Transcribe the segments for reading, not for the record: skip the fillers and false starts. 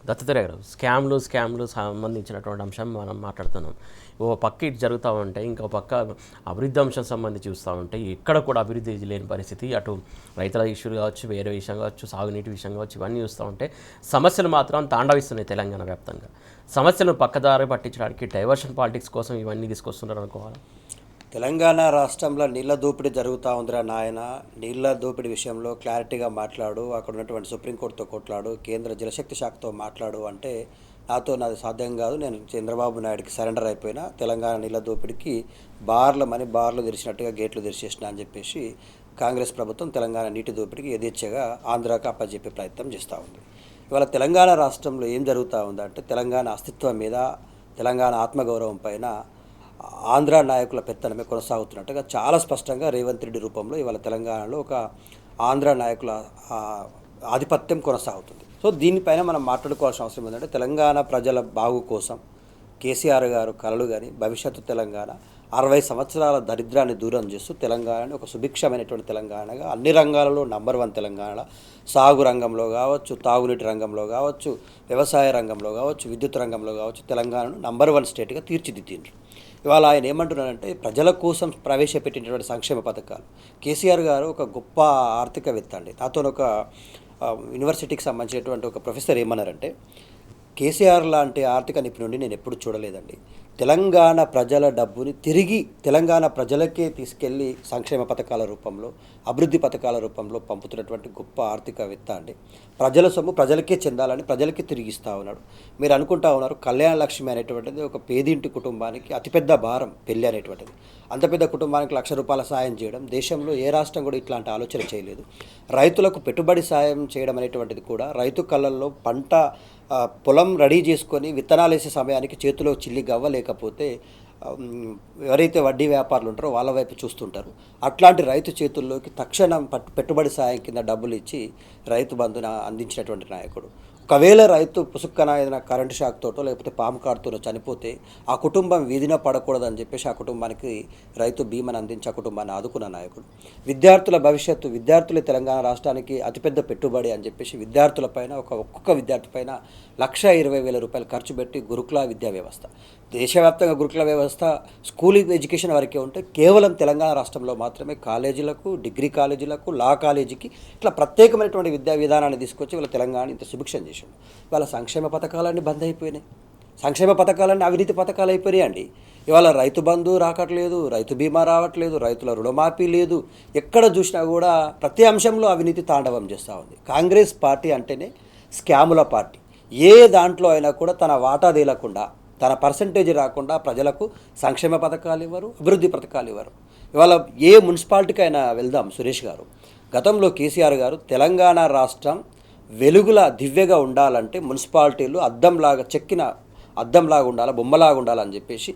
దత్తాత్రేయ గారు, స్కామ్లు సంబంధించినటువంటి అంశం మనం మాట్లాడుతున్నాం. ఓ పక్క ఇటు జరుగుతూ ఉంటే ఇంకో పక్క అభివృద్ధి అంశం సంబంధించి చూస్తూ ఉంటే ఎక్కడ కూడా అభివృద్ధి లేని పరిస్థితి. అటు రైతుల ఇష్యూలు కావచ్చు, వేరే విషయం కావచ్చు, సాగునీటి విషయం కావచ్చు, ఇవన్నీ చూస్తూ ఉంటే సమస్యలు మాత్రం తాండవిస్తున్నాయి తెలంగాణ వ్యాప్తంగా. సమస్యలను పక్కదారి పట్టించడానికి డైవర్షన్ పాలిటిక్స్ కోసం ఇవన్నీ తీసుకొస్తున్నారు అనుకోవాలి. తెలంగాణ రాష్ట్రంలో నీళ్ల దోపిడీ జరుగుతూ ఉందిరా నాయన. నీళ్ల దోపిడీ విషయంలో క్లారిటీగా మాట్లాడు, అక్కడ ఉన్నటువంటి సుప్రీంకోర్టుతో కొట్లాడు, కేంద్ర జలశక్తి శాఖతో మాట్లాడు అంటే నాది సాధ్యం కాదు. నేను చంద్రబాబు నాయుడికి సరెండర్ అయిపోయినా, తెలంగాణ నీళ్ల దోపిడీకి బార్లు తెరిచినట్టుగా గేట్లు తెరిచేసిన అని చెప్పేసి కాంగ్రెస్ ప్రభుత్వం తెలంగాణ నీటి దోపిడీకి యథేచ్ఛగా ఆంధ్రాకి అప్పచెప్పే ప్రయత్నం చేస్తూ ఉంది. ఇవాళ తెలంగాణ రాష్ట్రంలో ఏం జరుగుతూ ఉందంటే, తెలంగాణ అస్తిత్వం మీద, తెలంగాణ ఆత్మగౌరవం పైన ఆంధ్ర నాయకుల పెత్తనమే కొనసాగుతున్నట్టుగా చాలా స్పష్టంగా రేవంత్ రెడ్డి రూపంలో ఇవాళ తెలంగాణలో ఒక ఆంధ్ర నాయకుల ఆధిపత్యం కొనసాగుతుంది. సో దీనిపైన మనం మాట్లాడుకోవాల్సిన అవసరం ఏంటంటే, తెలంగాణ ప్రజల బాగు కోసం కేసీఆర్ గారు కలలు కానీ భవిష్యత్తు తెలంగాణ 60 సంవత్సరాల దరిద్రాన్ని దూరం చేస్తూ తెలంగాణని ఒక సుభిక్షమైనటువంటి తెలంగాణగా అన్ని రంగాలలో నంబర్ 1 తెలంగాణ, సాగు రంగంలో కావచ్చు, తాగునీటి రంగంలో కావచ్చు, వ్యవసాయ రంగంలో కావచ్చు, విద్యుత్ రంగంలో కావచ్చు, తెలంగాణను నంబర్ 1 స్టేట్గా తీర్చిదిద్దిండ్రు. ఇవాళ ఆయన ఏమంటున్నారంటే, ప్రజల కోసం ప్రవేశపెట్టినటువంటి సంక్షేమ పథకాలు. కేసీఆర్ గారు ఒక గొప్ప ఆర్థికవేత్త అండి. నాతో ఒక యూనివర్సిటీకి సంబంధించినటువంటి ఒక ప్రొఫెసర్ ఏమన్నారంటే, కేసీఆర్ లాంటి ఆర్థిక నిపుణుడిని నేను ఎప్పుడు చూడలేదండి. తెలంగాణ ప్రజల డబ్బుని తిరిగి తెలంగాణ ప్రజలకే తీసుకెళ్ళి సంక్షేమ పథకాల రూపంలో, అభివృద్ధి పథకాల రూపంలో పంపుతున్నటువంటి గొప్ప ఆర్థికవేత్త అండి. ప్రజల సొమ్ము ప్రజలకే చెందాలని ప్రజలకే తిరిగిస్తూ ఉన్నాడు. మీరు అనుకుంటా ఉన్నారు, కళ్యాణ లక్ష్మి అనేటువంటిది ఒక పేదింటి కుటుంబానికి అతిపెద్ద భారం. పెళ్ళి అనేటువంటిది అంత పెద్ద కుటుంబానికి ₹1,00,000 సాయం చేయడం, దేశంలో ఏ రాష్ట్రం కూడా ఇట్లాంటి ఆలోచన చేయలేదు. రైతులకు పెట్టుబడి సాయం చేయడం అనేటువంటిది కూడా, రైతు కళ్ళల్లో పంట పొలం రెడీ చేసుకొని విత్తనాలు వేసే సమయానికి చేతిలో చిల్లి గవ్వ లేకపోతే ఎవరైతే వడ్డీ వ్యాపారులు ఉంటారో వాళ్ళ వైపు చూస్తుంటారు. అట్లాంటి రైతు చేతుల్లోకి తక్షణం పెట్టుబడి సాయం కింద డబ్బులు ఇచ్చి రైతు బంధున అందించినటువంటి నాయకుడు. ఒకవేళ రైతు పుసుక్కన ఏదైనా కరెంటు షాక్తోటో లేకపోతే పాము కారుతోనో చనిపోతే ఆ కుటుంబం వీధిన పడకూడదని చెప్పేసి ఆ కుటుంబానికి రైతు బీమాను అందించి ఆ కుటుంబాన్ని ఆదుకున్న నాయకుడు. విద్యార్థుల భవిష్యత్తు, విద్యార్థులే తెలంగాణ రాష్ట్రానికి అతిపెద్ద పెట్టుబడి అని చెప్పేసి విద్యార్థులపైన ఒక్కొక్క విద్యార్థి పైన ₹1,20,000 ఖర్చు పెట్టి గురుకుల విద్యా వ్యవస్థ, దేశవ్యాప్తంగా గురుకుల వ్యవస్థ స్కూల్ ఎడ్యుకేషన్ వరకే ఉంటే, కేవలం తెలంగాణ రాష్ట్రంలో మాత్రమే కాలేజీలకు, డిగ్రీ కాలేజీలకు, లా కాలేజీకి ఇట్లా ప్రత్యేకమైనటువంటి విద్యా విధానాన్ని తీసుకొచ్చి వాళ్ళ తెలంగాణ ఇంత సుభిక్షం చేశాడు. వాళ్ళ సంక్షేమ పథకాలన్నీ బంద్ అయిపోయినాయి. సంక్షేమ పథకాలన్నీ అవినీతి పథకాలు అయిపోయాయి అండి. ఇవాళ రైతు బంధు రావట్లేదు, రైతు బీమా రావట్లేదు, రైతుల రుణమాఫీ లేదు. ఎక్కడ చూసినా కూడా ప్రతి అంశంలో అవినీతి తాండవం చేస్తూ ఉంది. కాంగ్రెస్ పార్టీ అంటేనే స్కాముల పార్టీ. ఏ దాంట్లో అయినా కూడా తన వాటా తేలకుండా, తన పర్సంటేజ్ రాకుండా ప్రజలకు సంక్షేమ పథకాలు ఇవ్వరు, అభివృద్ధి పథకాలు ఇవ్వరు. ఇవాళ ఏ మున్సిపాలిటీకి అయినా వెళ్దాం సురేష్ గారు, గతంలో కేసీఆర్ గారు తెలంగాణ రాష్ట్రం వెలుగుల దివ్యగా ఉండాలంటే మున్సిపాలిటీలు చెక్కిన అద్దంలాగా ఉండాలి, బొమ్మలాగా ఉండాలని చెప్పేసి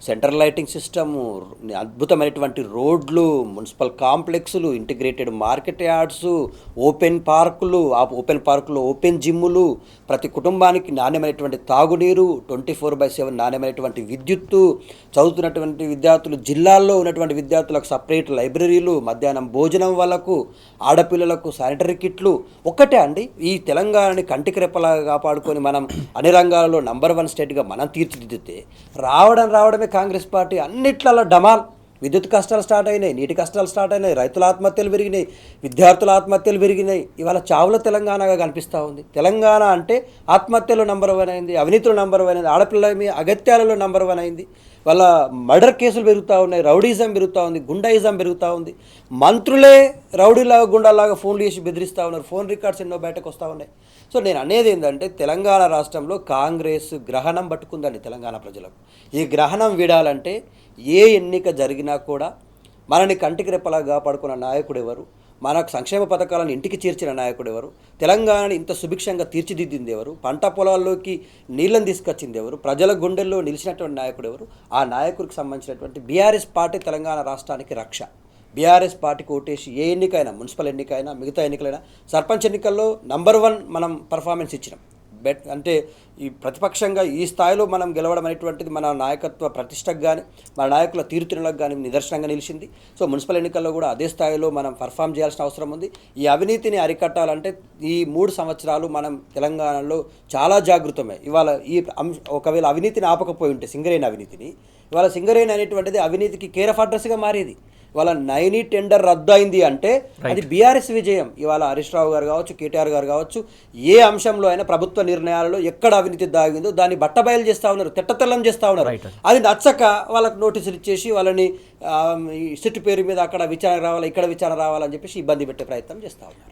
సెంట్రల్ లైటింగ్ సిస్టము, అద్భుతమైనటువంటి రోడ్లు, మున్సిపల్ కాంప్లెక్స్లు, ఇంటిగ్రేటెడ్ మార్కెట్ యార్డ్స్, ఓపెన్ పార్కులు, ఆ ఓపెన్ పార్కులో ఓపెన్ జిమ్ములు, ప్రతి కుటుంబానికి నాణ్యమైనటువంటి తాగునీరు, 24/7 నాణ్యమైనటువంటి విద్యుత్తు, చదువుతున్నటువంటి విద్యార్థులు, జిల్లాల్లో ఉన్నటువంటి విద్యార్థులకు సపరేట్ లైబ్రరీలు, మధ్యాహ్నం భోజనం, వాళ్ళకు ఆడపిల్లలకు శానిటరీ కిట్లు. ఒక్కటే అండి, ఈ తెలంగాణని కంటికి రెప్పలాగా కాపాడుకొని మనం అన్ని రంగాలలో నంబర్ 1 స్టేట్గా మనం తీర్చిదిద్దితే రావడమే కాంగ్రెస్ పార్టీ అన్నిట్లలో డమాల్. విద్యుత్ కష్టాలు స్టార్ట్ అయినాయి, నీటి కష్టాలు స్టార్ట్ అయినాయి, రైతుల ఆత్మహత్యలు పెరిగినాయి, విద్యార్థుల ఆత్మహత్యలు పెరిగినాయి. ఇవాళ చావుల తెలంగాణగా కనిపిస్తూ ఉంది. తెలంగాణ అంటే ఆత్మహత్యలో నంబర్ 1 అయింది, అవినీతిలో నంబర్ 1 అయింది, ఆడపిల్లల మీద అగత్యాలలో నంబర్ 1 అయింది. వాళ్ళ మర్డర్ కేసులు పెరుగుతూ ఉన్నాయి, రౌడీజం పెరుగుతూ ఉంది, గుండాయిజం పెరుగుతూ ఉంది. మంత్రులే రౌడీలాగా గుండాలాగా ఫోన్లు చేసి బెదిరిస్తూ ఉన్నారు. ఫోన్ రికార్డ్స్ ఎన్నో బయటకు వస్తూ ఉన్నాయి. సో నేను అనేది ఏంటంటే, తెలంగాణ రాష్ట్రంలో కాంగ్రెస్ గ్రహణం పట్టుకుందండి తెలంగాణ ప్రజలకు. ఈ గ్రహణం వీడాలంటే ఏ ఎన్నిక జరిగినా కూడా మనని కంటికి రెప్పలా కాపాడుకున్న నాయకుడు ఎవరు, మనకు సంక్షేమ పథకాలను ఇంటికి చేర్చిన నాయకుడు ఎవరు, తెలంగాణని ఇంత సుభిక్షంగా తీర్చిదిద్దింది ఎవరు, పంట పొలాల్లోకి నీళ్ళని తీసుకొచ్చింది ఎవరు, ప్రజల గుండెల్లో నిలిచినటువంటి నాయకుడు ఎవరు, ఆ నాయకుడికి సంబంధించినటువంటి బీఆర్ఎస్ పార్టీ తెలంగాణ రాష్ట్రానికి రక్ష. బీఆర్ఎస్ పార్టీకి ఓటేసి ఏ ఎన్నికైనా, మున్సిపల్ ఎన్నికైనా, మిగతా ఎన్నికలైనా, సర్పంచ్ ఎన్నికల్లో నంబర్ 1 మనం పర్ఫార్మెన్స్ ఇచ్చినాం. అంటే ఈ ప్రతిపక్షంగా ఈ స్థాయిలో మనం గెలవడం అనేటువంటిది మన నాయకత్వ ప్రతిష్టకు కానీ మన నాయకుల తీరుతెన్నులకు కానీ నిదర్శనంగా నిలిచింది. సో మున్సిపల్ ఎన్నికల్లో కూడా అదే స్థాయిలో మనం పర్ఫామ్ చేయాల్సిన అవసరం ఉంది. ఈ అవినీతిని అరికట్టాలంటే ఈ 3 సంవత్సరాలు మనం తెలంగాణలో చాలా జాగృతమే. ఇవాళ ఒకవేళ అవినీతిని ఆపకపోయి ఉంటే సింగరేణి అవినీతిని, ఇవాళ సింగరేణి అనేటువంటిది అవినీతికి కేర్ ఆఫ్ అడ్రస్గా మారేది. ఇవాళ 9 టెండర్ రద్దు అయింది అంటే అది బీఆర్ఎస్ విజయం. ఇవాళ హరీష్ రావు గారు కావచ్చు, కేటీఆర్ గారు కావచ్చు, ఏ అంశంలో అయినా ప్రభుత్వ నిర్ణయాలలో ఎక్కడ అవినీతి దాగిందో దాన్ని బట్టబయలు చేస్తూ ఉన్నారు, తెట్టతెల్లం చేస్తూ ఉన్నారు. అది నచ్చక వాళ్ళకి నోటీసులు ఇచ్చేసి వాళ్ళని సిట్టు పేరు మీద అక్కడ విచారణ రావాలి, ఇక్కడ విచారణ రావాలని చెప్పేసి ఇబ్బంది పెట్టే ప్రయత్నం చేస్తూ ఉన్నారు.